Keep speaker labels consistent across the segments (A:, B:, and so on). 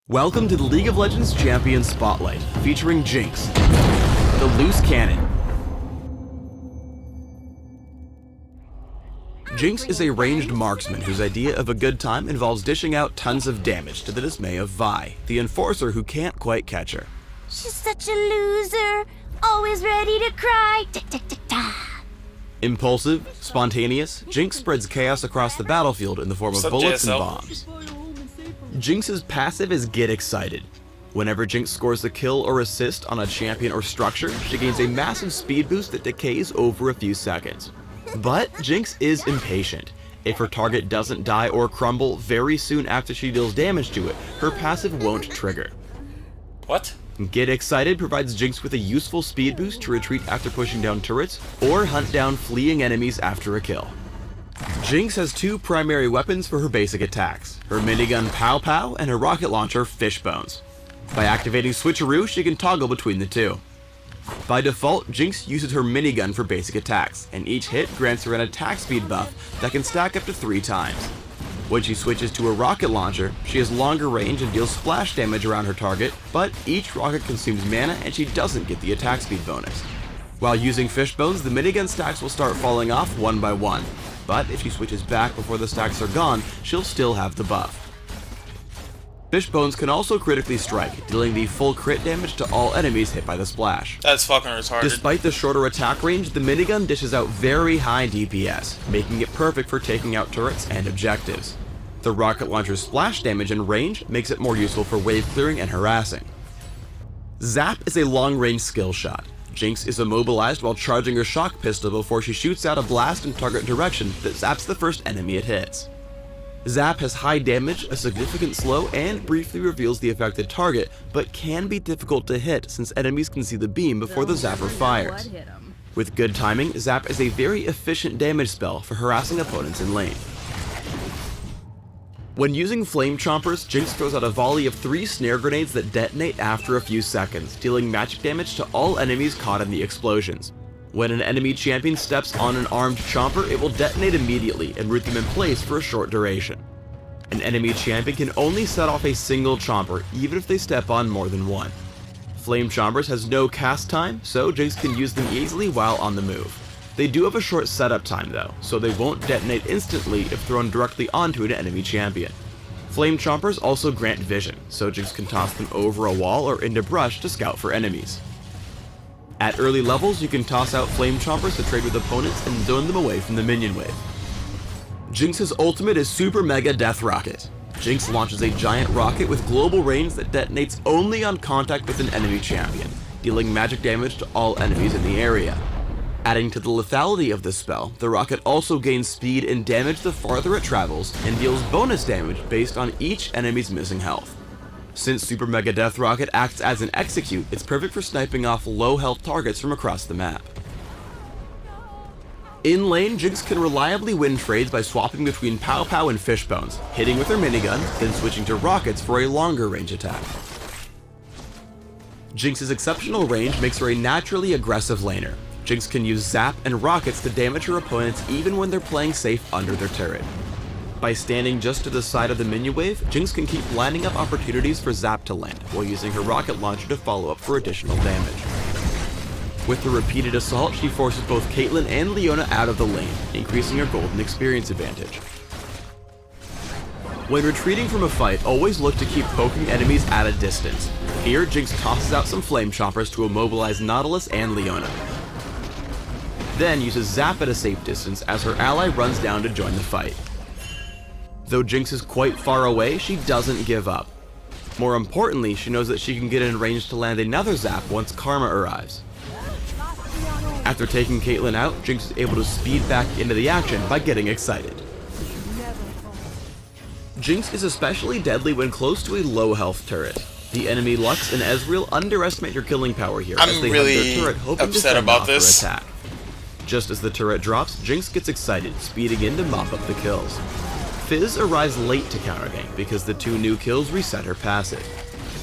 A: Welcome to the League of Legends Champion Spotlight, featuring Jinx, the loose cannon. Jinx is a ranged marksman whose idea of a good time involves dishing out tons of damage to the dismay of Vi, the enforcer who can't quite catch her.
B: She's such a loser, always ready to cry. Tick, tick, tick, ta.
A: Impulsive, spontaneous, Jinx spreads chaos across the battlefield in the form of bullets and bombs. Jinx's passive is Get Excited. Whenever Jinx scores a kill or assist on a champion or structure, she gains a massive speed boost that decays over a few seconds. But Jinx is impatient. If her target doesn't die or crumble very soon after she deals damage to it, her passive won't trigger.
C: What?
A: Get Excited provides Jinx with a useful speed boost to retreat after pushing down turrets, or hunt down fleeing enemies after a kill. Jinx has two primary weapons for her basic attacks, her minigun Pow Pow and her rocket launcher Fishbones. By activating Switcheroo, she can toggle between the two. By default, Jinx uses her minigun for basic attacks, and each hit grants her an attack speed buff that can stack up to 3 times. When she switches to a rocket launcher, she has longer range and deals splash damage around her target, but each rocket consumes mana and she doesn't get the attack speed bonus. While using Fishbones, the minigun stacks will start falling off one by one, but if she switches back before the stacks are gone, she'll still have the buff. Fishbones can also critically strike, dealing the full crit damage to all enemies hit by the splash.
C: That's fucking retarded.
A: Despite the shorter attack range, the minigun dishes out very high DPS, making it perfect for taking out turrets and objectives. The rocket launcher's splash damage and range makes it more useful for wave clearing and harassing. Zap is a long-range skill shot. Jinx is immobilized while charging her shock pistol before she shoots out a blast in target direction that zaps the first enemy it hits. Zap has high damage, a significant slow, and briefly reveals the affected target, but can be difficult to hit since enemies can see the beam before the zapper fires. With good timing, Zap is a very efficient damage spell for harassing opponents in lane. When using Flame Chompers, Jinx throws out a volley of 3 snare grenades that detonate after a few seconds, dealing magic damage to all enemies caught in the explosions. When an enemy champion steps on an armed Chomper, it will detonate immediately and root them in place for a short duration. An enemy champion can only set off a single Chomper, even if they step on more than one. Flame Chompers has no cast time, so Jinx can use them easily while on the move. They do have a short setup time though, so they won't detonate instantly if thrown directly onto an enemy champion. Flame Chompers also grant vision, so Jinx can toss them over a wall or into brush to scout for enemies. At early levels, you can toss out Flame Chompers to trade with opponents and zone them away from the minion wave. Jinx's ultimate is Super Mega Death Rocket. Jinx launches a giant rocket with global range that detonates only on contact with an enemy champion, dealing magic damage to all enemies in the area. Adding to the lethality of this spell, the rocket also gains speed and damage the farther it travels, and deals bonus damage based on each enemy's missing health. Since Super Mega Death Rocket acts as an execute, it's perfect for sniping off low health targets from across the map. In lane, Jinx can reliably win trades by swapping between Pow Pow and Fishbones, hitting with her minigun, then switching to rockets for a longer range attack. Jinx's exceptional range makes her a naturally aggressive laner. Jinx can use Zap and rockets to damage her opponents even when they're playing safe under their turret. By standing just to the side of the minion wave, Jinx can keep lining up opportunities for Zap to land, while using her rocket launcher to follow up for additional damage. With the repeated assault, she forces both Caitlyn and Leona out of the lane, increasing her golden experience advantage. When retreating from a fight, always look to keep poking enemies at a distance. Here, Jinx tosses out some Flame Chompers to immobilize Nautilus and Leona. Then uses Zap at a safe distance as her ally runs down to join the fight. Though Jinx is quite far away, she doesn't give up. More importantly, she knows that she can get in range to land another Zap once Karma arrives. After taking Caitlyn out, Jinx is able to speed back into the action by getting excited. Jinx is especially deadly when close to a low health turret. The enemy Lux and Ezreal underestimate your killing power here as they have their turret hoping to send off for attack. Just as the turret drops, Jinx gets excited, speeding in to mop up the kills. Fizz arrives late to countergank because the 2 new kills reset her passive.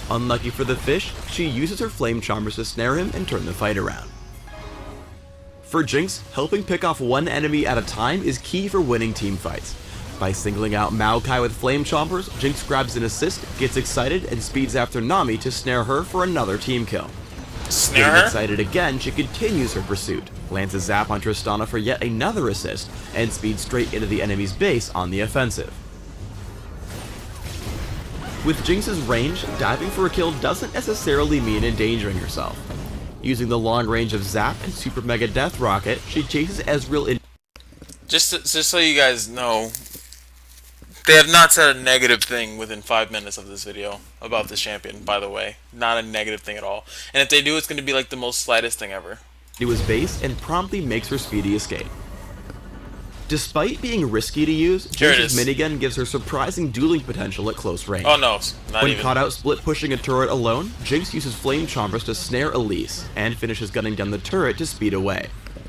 A: Unlucky for the fish, she uses her Flame Chompers to snare him and turn the fight around. For Jinx, helping pick off one enemy at a time is key for winning teamfights. By singling out Maokai with Flame Chompers, Jinx grabs an assist, gets excited, and speeds after Nami to snare her for another team kill.
C: Snare
A: Getting
C: her?
A: excited again, she continues her pursuit, lands a zap on Tristana for yet another assist, and speeds straight into the enemy's base on the offensive. With Jinx's range, diving for a kill doesn't necessarily mean endangering herself. Using the long range of Zap and Super Mega Death Rocket, she chases Ezreal in.
C: Just so you guys know, they have not said a negative thing within 5 minutes of this video about this champion, by the way. Not a negative thing at all. And if they do, it's going to be like the most slightest thing ever.
A: Into his base and promptly makes her speedy escape. Despite being risky to use, Jinx's minigun gives her surprising dueling potential at close range.
C: Oh no, not
A: When
C: even.
A: caught out split pushing a turret alone, Jinx uses Flame Chompers to snare Elise, and finishes gunning down the turret to speed away.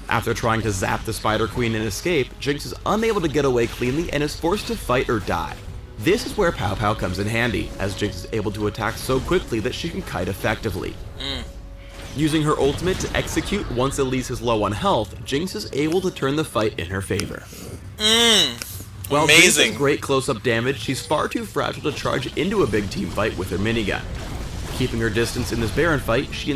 A: After trying to zap the Spider Queen and escape, Jinx is unable to get away cleanly and is forced to fight or die. This is where Pow Pow comes in handy, as Jinx is able to attack so quickly that she can kite effectively. Using her ultimate to execute once Elise is low on health, Jinx is able to turn the fight in her favor. While Jinx has great close-up damage, she's far too fragile to charge into a big team fight with her minigun. Keeping her distance in this Baron fight, she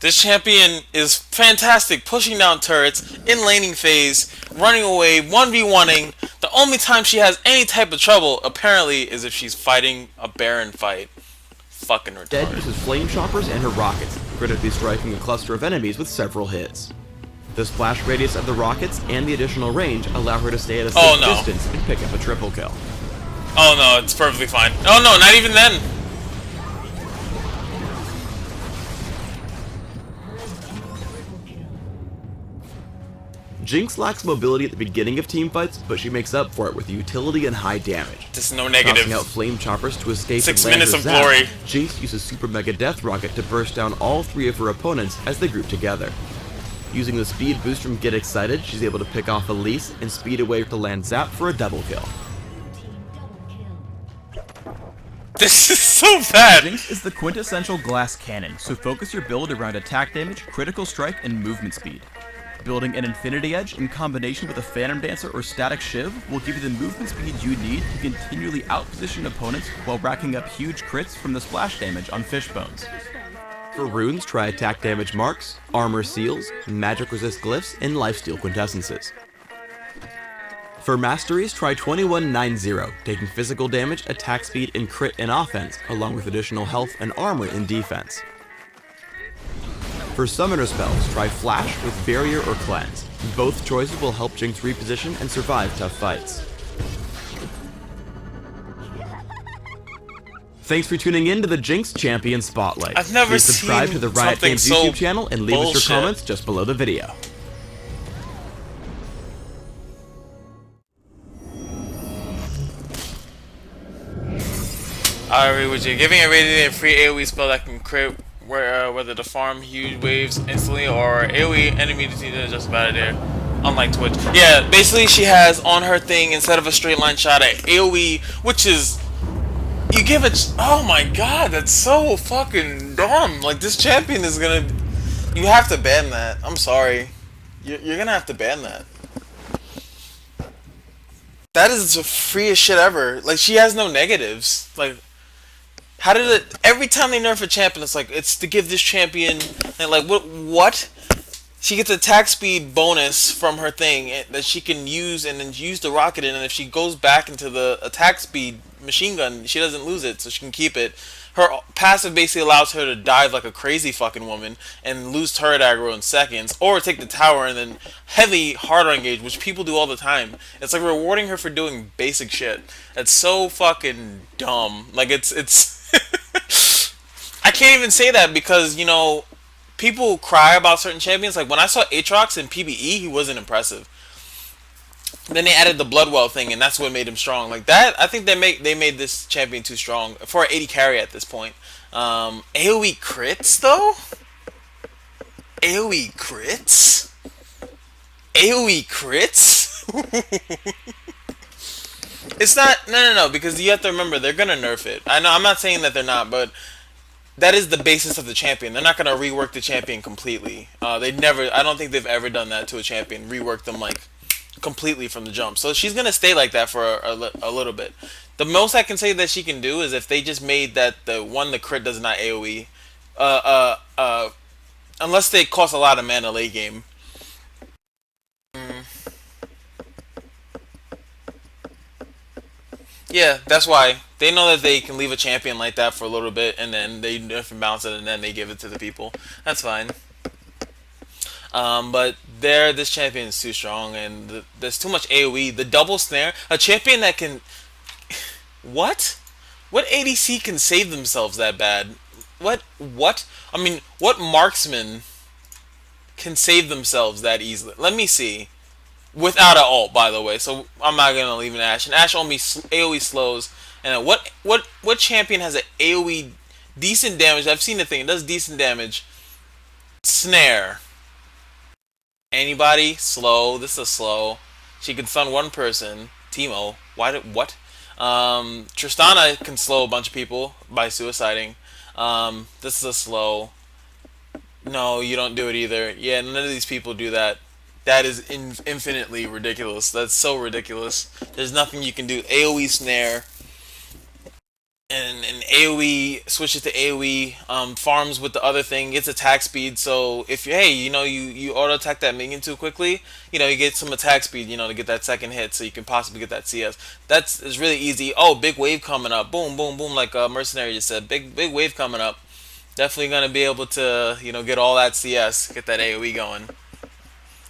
C: This champion is fantastic, pushing down turrets, in laning phase, running away, 1v1ing. The only time she has any type of trouble, apparently, is if she's fighting a Baron fight. Fucking retarded.
A: Dead uses Flame Choppers and her rockets, critically striking a cluster of enemies with several hits. The splash radius of the rockets and the additional range allow her to stay at a safe distance and pick up a triple kill.
C: Oh no, it's perfectly fine. Oh no, not even then!
A: Jinx lacks mobility at the beginning of teamfights, but she makes up for it with utility and high damage.
C: This is no negative.
A: Tossing out Flame Choppers to escape
C: 6
A: and land
C: minutes
A: her
C: of
A: zap,
C: glory.
A: Jinx uses Super Mega Death Rocket to burst down all three of her opponents as they group together. Using the speed boost from Get Excited, she's able to pick off Elise and speed away to land Zap for a double kill.
C: This is so bad!
D: Jinx is the quintessential glass cannon, so focus your build around attack damage, critical strike, and movement speed. Building an Infinity Edge in combination with a Phantom Dancer or Static Shiv will give you the movement speed you need to continually outposition opponents while racking up huge crits from the splash damage on Fishbones.
A: For runes, try attack damage marks, armor seals, magic resist glyphs, and lifesteal quintessences. For masteries, try 2190, taking physical damage, attack speed, and crit in offense, along with additional health and armor in defense. For summoner spells, try Flash with Barrier or Cleanse. Both choices will help Jinx reposition and survive tough fights. Thanks for tuning in to the Jinx Champion Spotlight.
C: I've never
A: Please subscribe
C: seen
A: to the Riot
C: something
A: Games
C: so
A: YouTube channel and leave us
C: bullshit.
A: your comments just below the video.
C: I agree with you. Giving a radiant free AoE spell that can crit whether to farm huge waves instantly or AoE enemy defeated is just about it there. Unlike Twitch. Yeah, basically she has on her thing, instead of a straight line shot at AoE, which is, you give it, oh my god, that's so fucking dumb. Like, this champion is gonna, you have to ban that. I'm sorry. You're gonna have to ban that. That is the freest shit ever. Like, she has no negatives. Like, how did it, every time they nerf a champion, it's like, it's to give this champion, and like, what? She gets attack speed bonus from her thing that she can use and then use the rocket in, and if she goes back into the attack speed machine gun, she doesn't lose it, so she can keep it. Her passive basically allows her to dive like a crazy fucking woman and lose turret aggro in seconds, or take the tower and then heavy hard engage, which people do all the time. It's like rewarding her for doing basic shit. That's so fucking dumb. Like, it's I can't even say that because, you know, people cry about certain champions. Like, when I saw Aatrox in PvE, he wasn't impressive. Then they added the Bloodwell thing, and that's what made him strong. Like that, I think they made this champion too strong for an 80 carry at this point. AoE crits though. AoE crits. AoE crits. It's not. No. Because you have to remember they're gonna nerf it. I know. I'm not saying that they're not, but that is the basis of the champion. They're not gonna rework the champion completely. They never. I don't think they've ever done that to a champion. Rework them like completely from the jump. So she's gonna stay like that for a little bit. The most I can say that she can do is if they just made that the crit does not AOE, uh, uh, uh, unless they cost a lot of mana late game. Yeah, that's why they know that they can leave a champion like that for a little bit, and then they nerf and bounce it, and then they give it to the people. That's fine. But this champion is too strong, and there's too much AOE. The double snare, a champion that can what? What ADC can save themselves that bad? What? I mean, what marksman can save themselves that easily? Let me see. Without an ult, by the way. So I'm not gonna leave an Ashe. And Ashe only AOE slows. And what champion has an AOE decent damage? I've seen the thing. It does decent damage. Snare. Anybody? Slow. This is slow. She can stun one person. Teemo. What? Tristana can slow a bunch of people by suiciding. This is a slow. No, you don't do it either. Yeah, none of these people do that. That is infinitely ridiculous. That's so ridiculous. There's nothing you can do. AoE snare and AoE switches to AoE farms with the other thing. It's attack speed. So if you auto attack that minion too quickly, you get some attack speed. To get that second hit, so you can possibly get that CS. It's really easy. Oh, big wave coming up. Boom, boom, boom. Like Mercenary just said, big wave coming up. Definitely gonna be able to get all that CS, get that AoE going.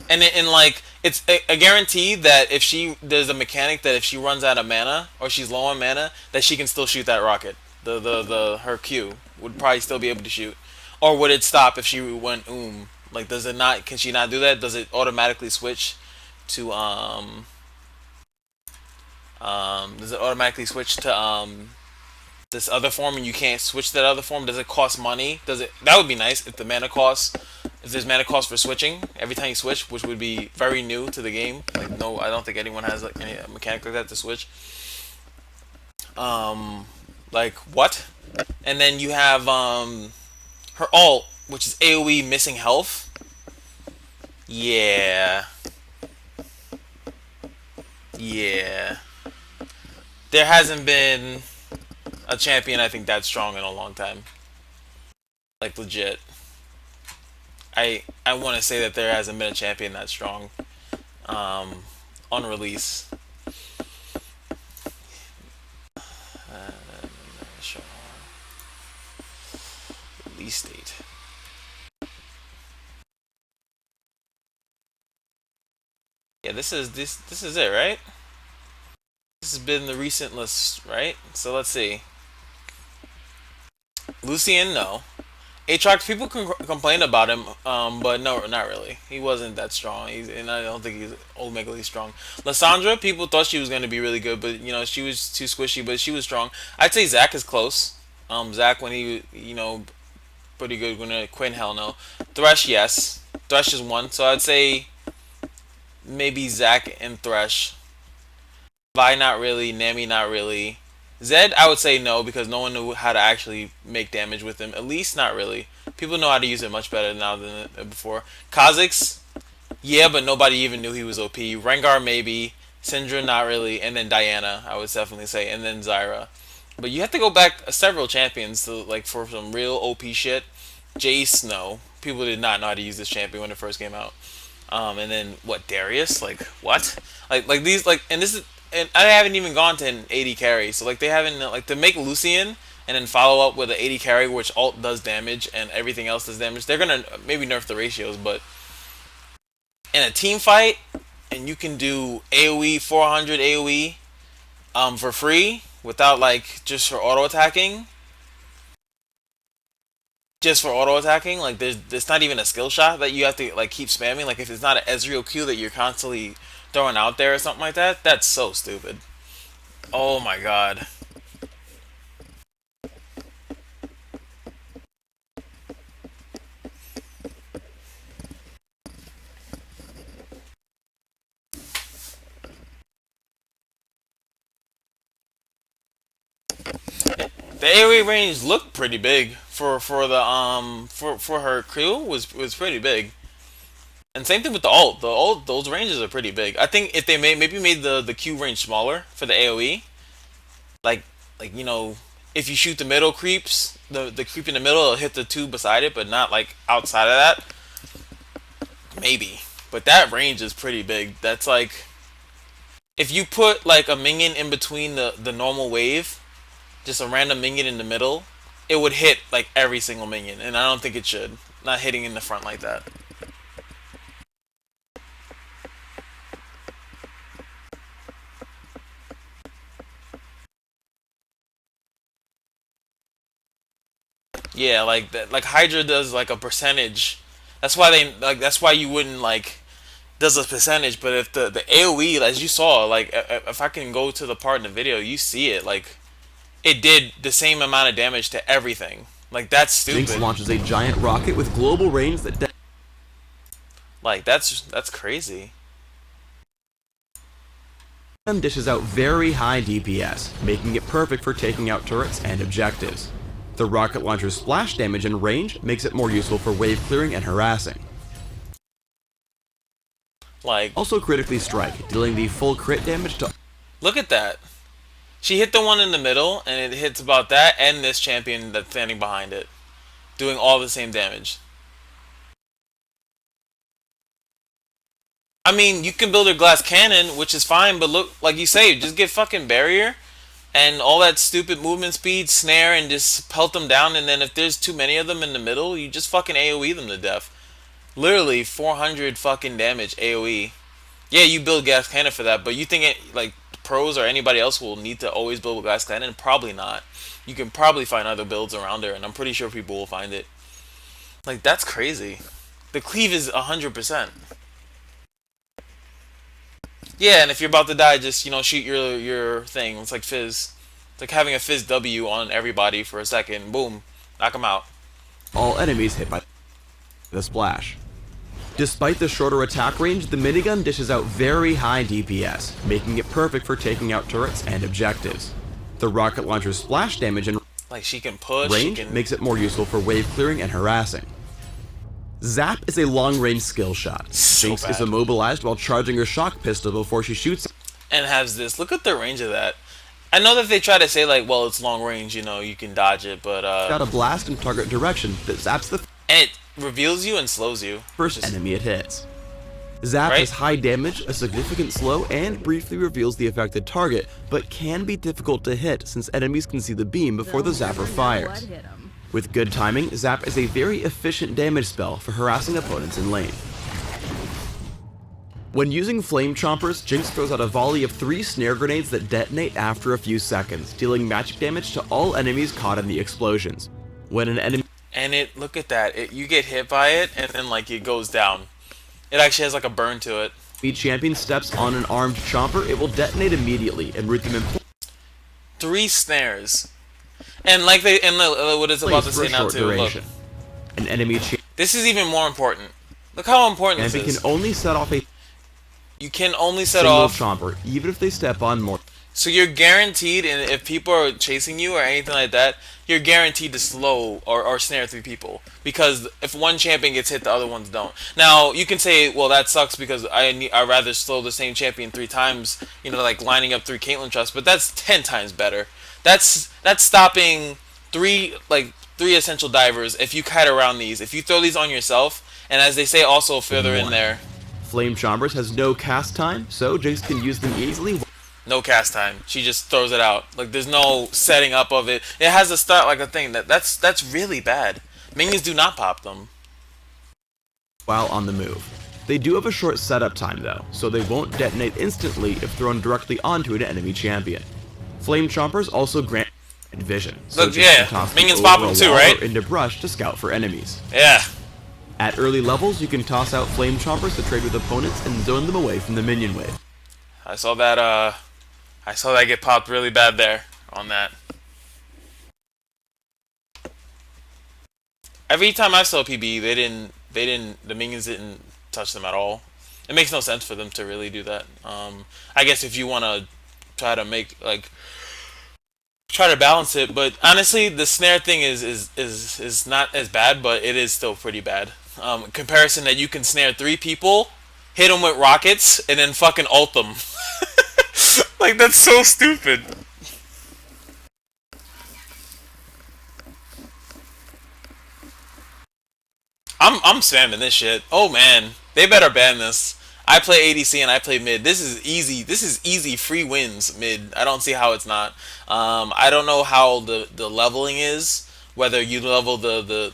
C: And like it's a guarantee that if there's a mechanic that if she runs out of mana or she's low on mana that she can still shoot that rocket. Her Q would probably still be able to shoot, or would it stop if she went Like does it not? Can she not do that? Does it automatically switch to Does it automatically switch to this other form and you can't switch that other form? Does it cost money? That would be nice if there's mana cost for switching every time you switch, which would be very new to the game. Like no, I don't think anyone has like any mechanic like that to switch. Like what? And then you have her ult, which is AoE missing health. Yeah. There hasn't been a champion I think that strong in a long time. Like legit. I want to say that there hasn't been a champion that strong on release. Release date. Yeah, this is it, right? This has been the recent list, right? So let's see. Lucian, no. Aatrox, people complain about him, but no, not really. He wasn't that strong, and I don't think he's omegally strong. Lissandra, people thought she was going to be really good, but she was too squishy, but she was strong. I'd say Zac is close. Zac when he, pretty good. When Quinn, hell no. Thresh, yes. Thresh is one, so I'd say maybe Zac and Thresh. Vi, not really. Nami, not really. Zed, I would say no because no one knew how to actually make damage with him. At least not really. People know how to use it much better now than before. Kha'Zix, yeah, but nobody even knew he was OP. Rengar maybe. Syndra not really. And then Diana, I would definitely say. And then Zyra. But you have to go back several champions to for some real OP shit. Jace, no. People did not know how to use this champion when it first came out. And then what? Darius? Like what? Like these and this is. And I haven't even gone to an 80 carry, so they haven't to make Lucian and then follow up with an 80 carry, which ult does damage and everything else does damage. They're gonna maybe nerf the ratios, but in a team fight, and you can do AOE 400 AOE for free without just for auto attacking. Just for auto attacking, there's not even a skill shot that you have to keep spamming. If it's not an Ezreal Q that you're constantly throwing out there or something like that, that's so stupid. Oh my god. The AoE range looked pretty big for the for her crew was pretty big. And same thing with the ult. The ult, those ranges are pretty big. I think if they maybe made the Q range smaller for the AOE, like you know, if you shoot the middle creeps, the creep in the middle will hit the two beside it, but not like outside of that. Maybe. But that range is pretty big. That's like if you put like a minion in between the normal wave, just a random minion in the middle, it would hit like every single minion, and I don't think it should. Not hitting in the front like that. Yeah, like that. Like Hydra does like a percentage. That's why they like. That's why you wouldn't like does a percentage. But if the AOE, as you saw, like if I can go to the part in the video, you see it. Like it did the same amount of damage to everything. Like that's stupid.
A: Jinx launches a giant rocket with global range that
C: Like that's crazy.
A: dishes out very high DPS, making it perfect for taking out turrets and objectives. The rocket launcher's splash damage and range makes it more useful for wave clearing and harassing.
C: Like
A: Also critically strike, dealing the full crit damage to
C: look at that. She hit the one in the middle, and it hits about that and this champion that's standing behind it, doing all the same damage. I mean, you can build a glass cannon, which is fine, but look, like you say, just get fucking barrier and all that stupid movement speed, snare, and just pelt them down, and then if there's too many of them in the middle, you just fucking AoE them to death. Literally 400 fucking damage AoE. Yeah, you build glass cannon for that, but you think it, like pros or anybody else will need to always build a glass cannon? Probably not. You can probably find other builds around there, and I'm pretty sure people will find it. Like, that's crazy. The cleave is 100%. Yeah, and if you're about to die, just, you know, shoot your thing. It's like Fizz. It's like having a Fizz W on everybody for a second. Boom. Knock them out.
A: all enemies hit by the splash. Despite the shorter attack range, the minigun dishes out very high DPS, making it perfect for taking out turrets and objectives. The rocket launcher's splash damage and
C: Like, she can push,
A: range makes it more useful for wave clearing and harassing. Zap is a long-range skill shot.
C: So
A: Jinx is
C: bad.
A: immobilized while charging her shock pistol before she shoots.
C: And has this. Look at the range of that. I know that they try to say, like, well, it's long range, you know, you can dodge it, but,
A: Got a blast in target direction that zaps the
C: and it reveals you and slows you.
A: first
C: Just-
A: enemy it hits. Zap
C: Right?
A: has high damage, a significant slow, and briefly reveals the affected target, but can be difficult to hit since enemies can see the beam before the zapper fires. With good timing, Zap is a very efficient damage spell for harassing opponents in lane. When using Flame Chompers, Jinx throws out a volley of 3 snare grenades that detonate after a few seconds, dealing magic damage to all enemies caught in the explosions. When an enemy
C: And it, look at that. You get hit by it, and then, like, it goes down. It actually has, like, a burn to it.
A: champion steps on an armed Chomper, it will detonate immediately and root them in
C: 3 snares. And, like, what it's about to
A: place for
C: say
A: a
C: now,
A: short
C: too. Look,
A: duration. An enemy
C: this is even more important. Look how important
A: champion
C: this
A: can
C: is.
A: only set off a
C: You can only set
A: single
C: off.
A: Chomper, even if they step on more.
C: So you're guaranteed, and if people are chasing you or anything like that, you're guaranteed to slow or snare 3 people. Because if one champion gets hit, the other ones don't. Now, you can say, well, that sucks because I'd rather slow the same champion 3 times, you know, like lining up 3 Caitlyn trusts, but that's 10 times better. That's stopping 3 essential divers if you kite around these. If you throw these on yourself, and as they say also further in there,
A: Flame Chompers has no cast time, so Jinx can use them easily
C: no cast time. She just throws it out. Like, there's no setting up of it. It has to start like a thing. That's really bad. Minions do not pop them.
A: while on the move. They do have a short setup time though, so they won't detonate instantly if thrown directly onto an enemy champion. Flame Chompers also grant vision, so
C: Look,
A: Jinx
C: yeah,
A: can toss them
C: minions
A: over
C: pop
A: a
C: 'em too,
A: wall
C: right?
A: or into brush to scout for enemies.
C: Yeah.
A: At early levels, you can toss out Flame Chompers to trade with opponents and zone them away from the minion wave.
C: I saw that get popped really bad there on that. Every time I saw PB, the minions didn't touch them at all. It makes no sense for them to really do that. I guess if you want to try to make, like, try to balance it, but honestly, the snare thing is not as bad, but it is still pretty bad. Comparison that you can snare 3 people, hit them with rockets, and then fucking ult them. Like, that's so stupid. I'm spamming this shit. Oh man, they better ban this. I play ADC and I play mid. This is easy. This is easy free wins mid. I don't see how it's not. I don't know how the leveling is. Whether you level the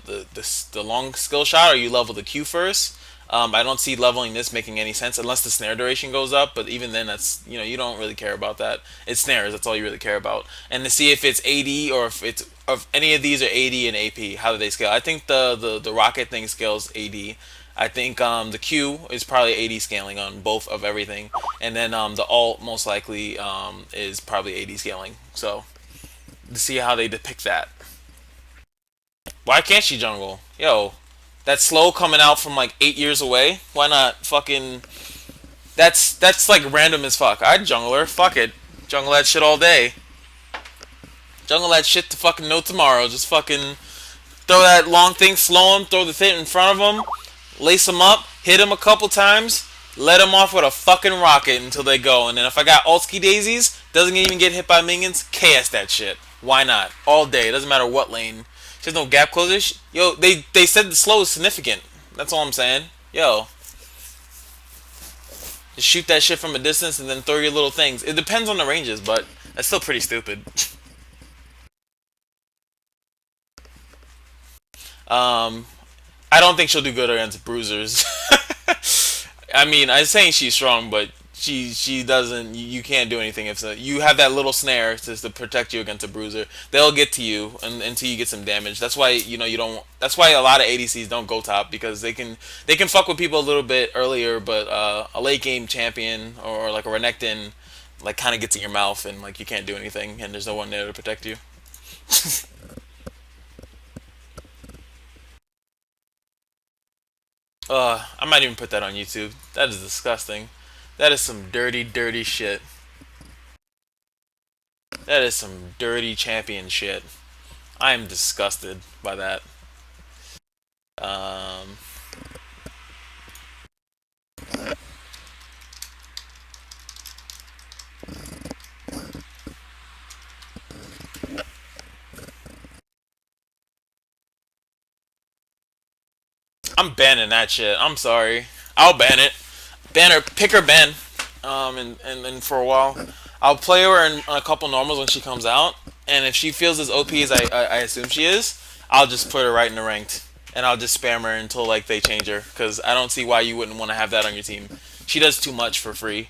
C: long skill shot or you level the Q first. I don't see leveling this making any sense unless the snare duration goes up. But even then, that's you don't really care about that. It's snares. That's all you really care about. And to see if it's AD or if any of these are AD and AP, how do they scale? I think the rocket thing scales AD. I think the Q is probably AD scaling on both of everything, and then the alt most likely is probably AD scaling. So to see how they depict that. Why can't she jungle? Yo, that slow coming out from like 8 years away. Why not fucking? That's like random as fuck. I'd jungle her. Fuck it, jungle that shit all day. Jungle that shit to fucking no tomorrow. Just fucking throw that long thing, slow him, throw the thing in front of him, lace him up, hit him a couple times, let him off with a fucking rocket until they go. And then if I got Altski daisies, doesn't even get hit by minions, KS that shit. Why not? All day. Doesn't matter what lane. There's no gap closers. Yo, they said the slow is significant. That's all I'm saying. Yo. Just shoot that shit from a distance and then throw your little things. It depends on the ranges, but that's still pretty stupid. I don't think she'll do good against bruisers. I mean, I'm saying she's strong, but she doesn't. You can't do anything if you have that little snare to protect you against a bruiser. They'll get to you until you get some damage. That's why you don't. That's why a lot of ADCs don't go top because they can fuck with people a little bit earlier, but a late game champion or like a Renekton like kind of gets in your mouth and like you can't do anything and there's no one there to protect you. I might even put that on YouTube. That is disgusting. That is some dirty, dirty shit. That is some dirty champion shit. I am disgusted by that. Um, I'm banning that shit. I'm sorry. I'll ban it. Ban her. Pick her ban. And for a while, I'll play her in a couple normals when she comes out. And if she feels as OP as I assume she is, I'll just put her right in the ranked, and I'll just spam her until like they change her. Because I don't see why you wouldn't want to have that on your team. She does too much for free.